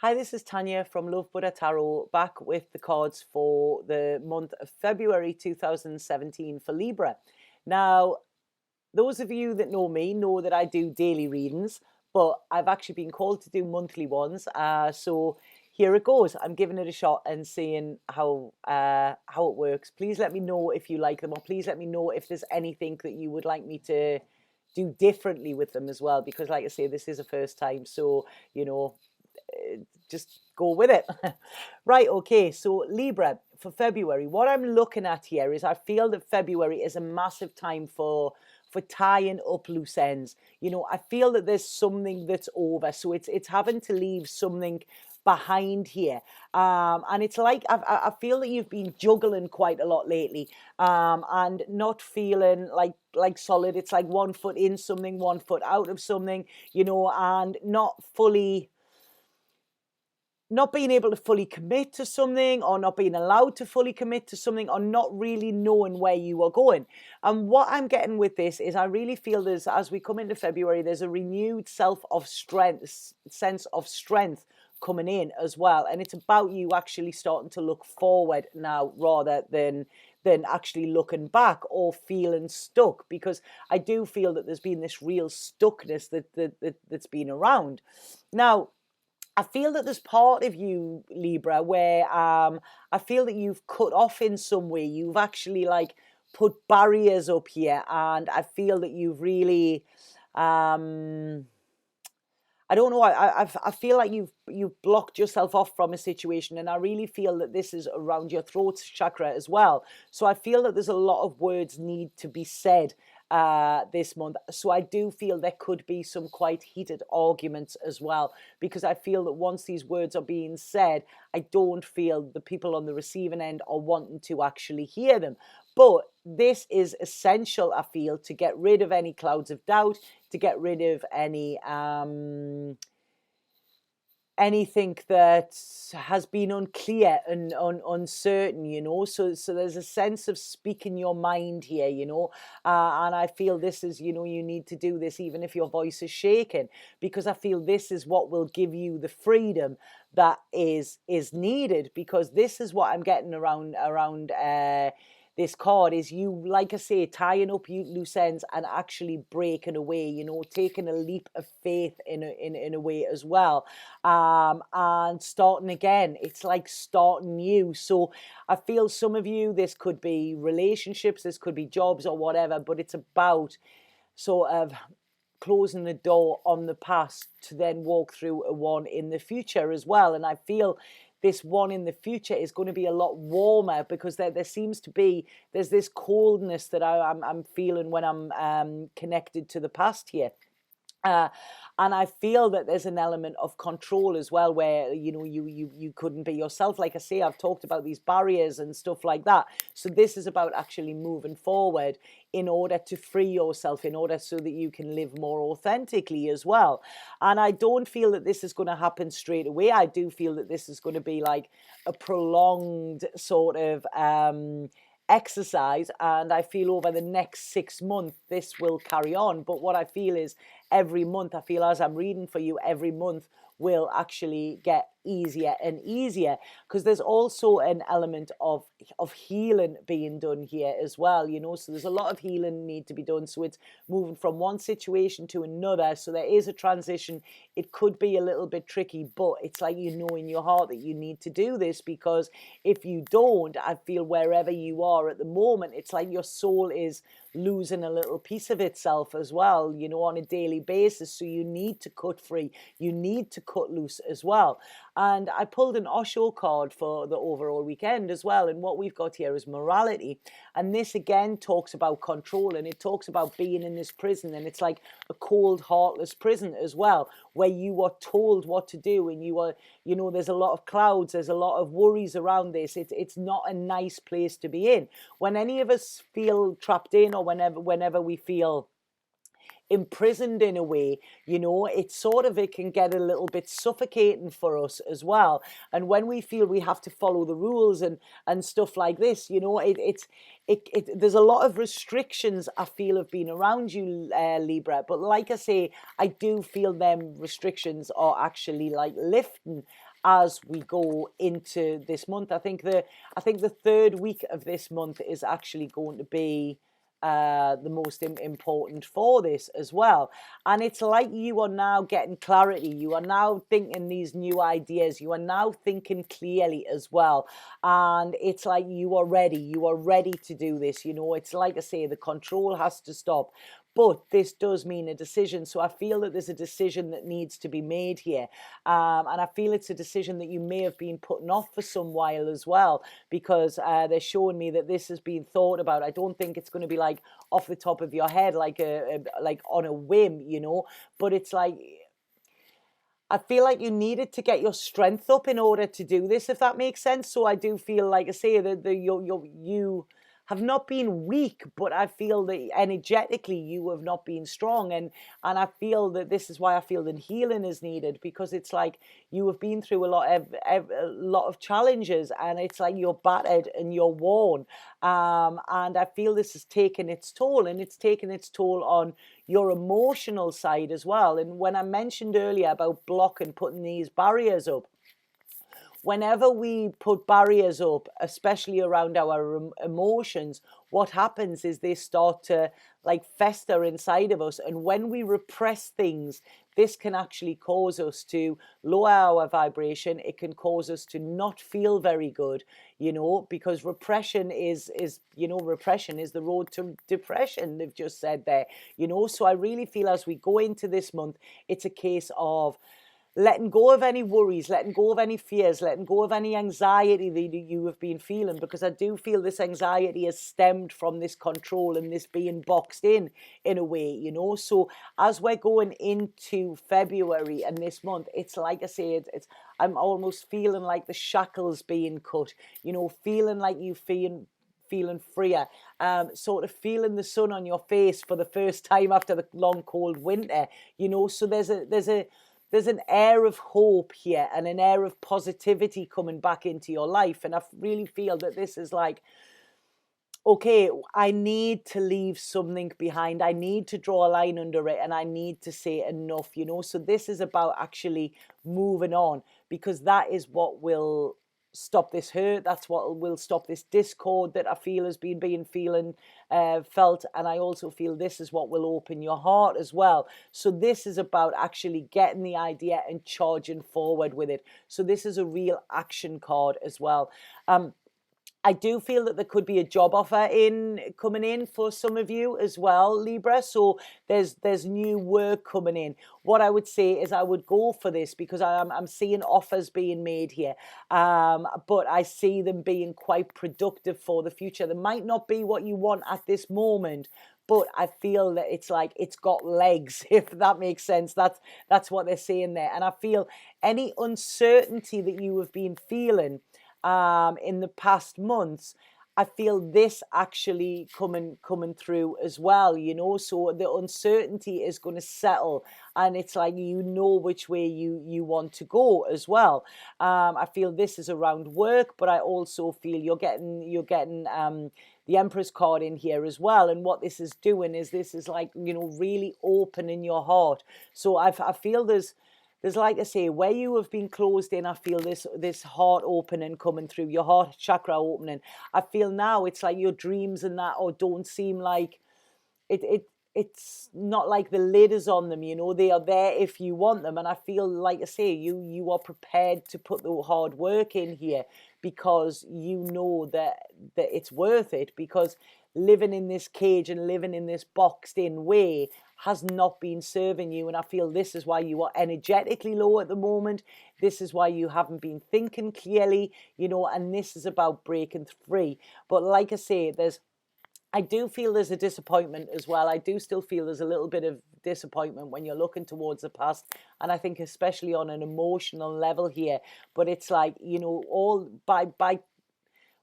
Hi, this is Tanya from Love Buddha Tarot, back with the cards for the month of February 2017 for Libra. Now, those of you that know me know that I do daily readings, but I've actually been called to do monthly ones. So here it goes. I'm giving it a shot and seeing how it works. Please let me know if you like them, or please let me know if there's anything that you would like me to do differently with them as well, because like I say, this is a first time, so just go with it. Right, okay, so Libra for February, what I'm looking at here is I feel that February is a massive time for tying up loose ends. I feel that there's something that's over, so it's having to leave something behind here, and it's like I feel that you've been juggling quite a lot lately, and not feeling like solid. It's like 1 foot in something, 1 foot out of something, and not being able to fully commit to something, or not being allowed to fully commit to something, or not really knowing where you are going. And what I'm getting with this is I really feel there's, as we come into February, there's a renewed sense of strength coming in as well. And it's about you actually starting to look forward now rather than actually looking back or feeling stuck, because I do feel that there's been this real stuckness that's been around. Now, I feel that there's part of you, Libra, where I feel that you've cut off in some way. You've actually put barriers up here, and I feel that you've really, I don't know. I feel like you've blocked yourself off from a situation, and I really feel that this is around your throat chakra as well. So I feel that there's a lot of words need to be said this month. So I do feel there could be some quite heated arguments as well, because I feel that once these words are being said, I don't feel the people on the receiving end are wanting to actually hear them. But this is essential, I feel, to get rid of any clouds of doubt, to get rid of anything that has been unclear and uncertain, so there's a sense of speaking your mind here, and I feel this is, you need to do this even if your voice is shaking, because I feel this is what will give you the freedom that is needed, because this is what I'm getting around this card is you, like I say, tying up loose ends and actually breaking away, taking a leap of faith in a way as well, and starting again. It's like starting new. So I feel some of you, this could be relationships, this could be jobs or whatever, but it's about sort of closing the door on the past to then walk through a one in the future as well. And I feel this one in the future is going to be a lot warmer, because there seems to be, there's this coldness that I'm feeling when I'm connected to the past here. And I feel that there's an element of control as well, where you couldn't be yourself. Like I say, I've talked about these barriers and stuff like that. So this is about actually moving forward in order to free yourself, in order so that you can live more authentically as well. And I don't feel that this is going to happen straight away. I do feel that this is going to be like a prolonged sort of exercise, and I feel over the next 6 months this will carry on. But what I feel is every month, I feel as I'm reading for you, every month will actually get easier and easier, because there's also an element of healing being done here as well, so there's a lot of healing need to be done. So it's moving from one situation to another, so there is a transition. It could be a little bit tricky, but it's like in your heart that you need to do this, because if you don't, I feel wherever you are at the moment, it's like your soul is losing a little piece of itself as well, on a daily basis. So you need to cut free, you need to cut loose as well. And I pulled an Osho card for the overall weekend as well, and what we've got here is morality. And this again talks about control, and it talks about being in this prison, and it's like a cold, heartless prison as well, where you are told what to do, and you are, there's a lot of clouds, there's a lot of worries around this. It's not a nice place to be in. When any of us feel trapped in, or whenever we feel imprisoned in a way, you know. It's sort of, it can get a little bit suffocating for us as well. And when we feel we have to follow the rules and stuff like this, you know, there's a lot of restrictions I feel have been around you, Libra. But like I say, I do feel them restrictions are actually like lifting as we go into this month. I think the third week of this month is actually going to be the most important for this as well. And it's like you are now getting clarity. You are now thinking these new ideas. You are now thinking clearly as well. And it's like you are ready. You are ready to do this. You know, it's like I say, the control has to stop. But this does mean a decision. So I feel that there's a decision that needs to be made here. And I feel it's a decision that you may have been putting off for some while as well, because they're showing me that this has been thought about. I don't think it's going to be like off the top of your head, like like on a whim, you know, but it's like, I feel like you needed to get your strength up in order to do this, if that makes sense. So I do feel, like I say, that you have not been weak, but I feel that energetically you have not been strong. And I feel that this is why I feel that healing is needed, because it's like you have been through a lot of challenges, and it's like you're battered and you're worn. And I feel this has taken its toll, and it's taken its toll on your emotional side as well. And when I mentioned earlier about blocking, putting these barriers up, whenever we put barriers up, especially around our emotions, what happens is they start to like fester inside of us. And when we repress things, this can actually cause us to lower our vibration. It can cause us to not feel very good, you know, because repression is, you know, repression is the road to depression, they've just said there, you know. So I really feel as we go into this month, it's a case of letting go of any worries, letting go of any fears, letting go of any anxiety that you have been feeling, because I do feel this anxiety has stemmed from this control and this being boxed in a way, you know. So as we're going into February and this month, it's like I say, I'm almost feeling like the shackles being cut, you know, feeling like you feeling freer, sort of feeling the sun on your face for the first time after the long cold winter, you know. So there's an air of hope here and an air of positivity coming back into your life. And I really feel that this is like, okay, I need to leave something behind. I need to draw a line under it, and I need to say enough, you know. So this is about actually moving on, because that is what will stop this hurt. That's what will stop this discord that I feel has been felt. And I also feel this is what will open your heart as well. So this is about actually getting the idea and charging forward with it. So this is a real action card as well. I do feel that there could be a job offer coming in for some of you as well, Libra. So there's new work coming in. What I would say is I would go for this, because I'm seeing offers being made here, but I see them being quite productive for the future. They might not be what you want at this moment, but I feel that it's like it's got legs, if that makes sense. That's what they're saying there. And I feel any uncertainty that you have been feeling in the past months, I feel this actually coming through as well, you know. So the uncertainty is going to settle, and it's like, you know, which way you want to go as well. I feel this is around work, but I also feel you're getting the Empress card in here as well. And what this is doing is, this is like, you know, really opening your heart. So I feel there's, like I say, where you have been closed in, I feel this heart opening coming through, your heart chakra opening. I feel now it's like your dreams and that, or don't seem like it's not like the lid is on them, you know. They are there if you want them. And I feel, like I say, you are prepared to put the hard work in here, because you know that it's worth it, because living in this cage and living in this boxed in way has not been serving you. And I feel this is why you are energetically low at the moment. This is why you haven't been thinking clearly, you know, and this is about breaking free. But like I say, I do feel there's a disappointment as well. I do still feel there's a little bit of disappointment when you're looking towards the past. And I think especially on an emotional level here, but it's like, you know, all by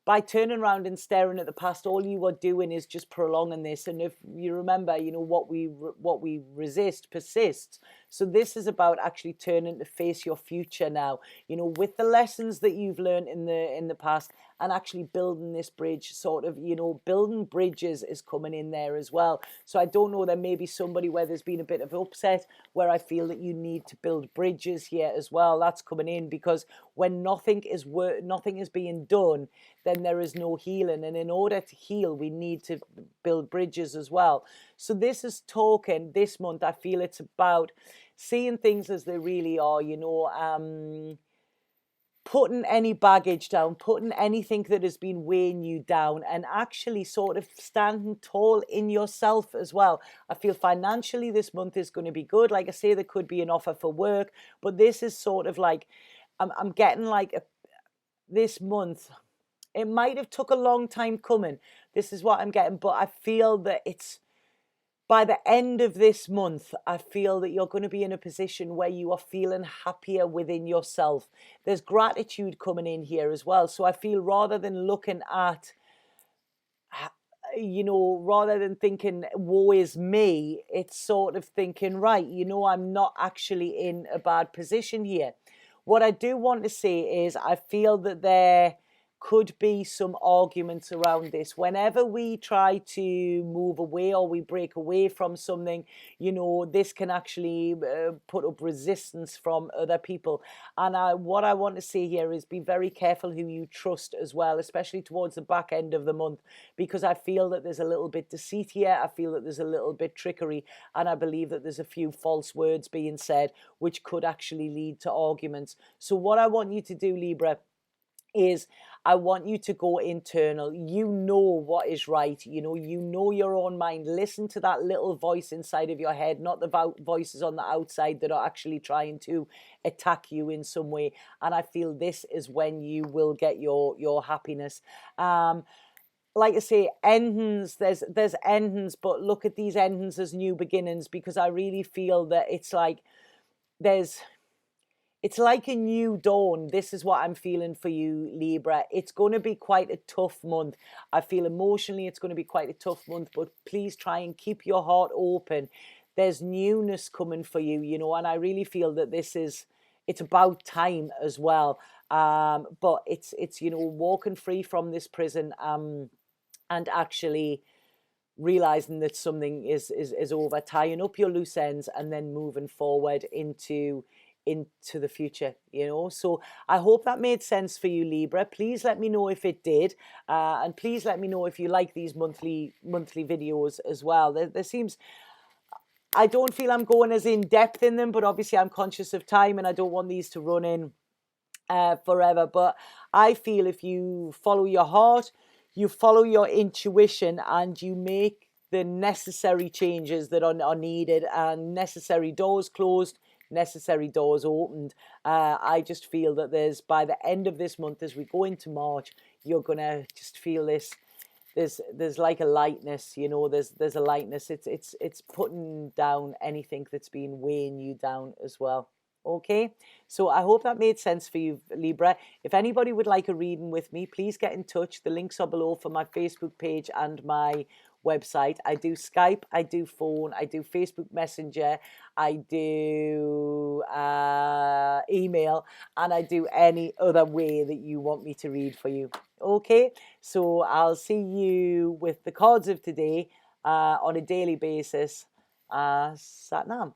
by turning around and staring at the past, all you are doing is just prolonging this. And if you remember, you know, what we resist persists. So this is about actually turning to face your future now, you know, with the lessons that you've learned in the past, and actually building this bridge, sort of, you know, building bridges is coming in there as well. So I don't know, there may be somebody where there's been a bit of upset, where I feel that you need to build bridges here as well. That's coming in, because when nothing is being done, then there is no healing. And in order to heal, we need to build bridges as well. So this is talking this month, I feel it's about seeing things as they really are, you know, putting any baggage down, putting anything that has been weighing you down, and actually sort of standing tall in yourself as well. I feel financially this month is going to be good. Like I say, there could be an offer for work, but this is sort of like, I'm getting like this month, it might have took a long time coming. This is what I'm getting, but I feel that it's, by the end of this month, I feel that you're going to be in a position where you are feeling happier within yourself. There's gratitude coming in here as well. So I feel, rather than looking at, you know, rather than thinking, woe is me, it's sort of thinking, right, you know, I'm not actually in a bad position here. What I do want to say is, I feel that there could be some arguments around this. Whenever we try to move away or we break away from something, you know, this can actually put up resistance from other people. And what I want to say here is, be very careful who you trust as well, especially towards the back end of the month, because I feel that there's a little bit deceit here. I feel that there's a little bit trickery, and I believe that there's a few false words being said, which could actually lead to arguments. So what I want you to do, Libra, is I want you to go internal. You know what is right. You know your own mind. Listen to that little voice inside of your head, not the voices on the outside that are actually trying to attack you in some way. And I feel this is when you will get your happiness. Like I say, endings, there's endings, but look at these endings as new beginnings, because I really feel that it's like it's like a new dawn. This is what I'm feeling for you, Libra. It's going to be quite a tough month. I feel emotionally it's going to be quite a tough month, but please try and keep your heart open. There's newness coming for you, you know, and I really feel that it's about time as well. But it's you know, walking free from this prison, and actually realizing that something is over, tying up your loose ends, and then moving forward into the future, you know. So I hope that made sense for you, Libra. Please let me know if it did, and please let me know if you like these monthly videos as well. There seems, I don't feel I'm going as in depth in them, but obviously I'm conscious of time and I don't want these to run in forever. But I feel if you follow your heart, you follow your intuition, and you make the necessary changes that are needed, and necessary doors closed, necessary doors opened. I just feel that by the end of this month, as we go into March, you're gonna just feel this. There's like a lightness, you know. There's a lightness. It's putting down anything that's been weighing you down as well. Okay, so I hope that made sense for you, Libra. If anybody would like a reading with me, please get in touch. The links are below for my Facebook page and my website. I do Skype, I do phone, I do Facebook Messenger, I do email, and I do any other way that you want me to read for you. Okay, so I'll see you with the cards of today on a daily basis. Sat Nam.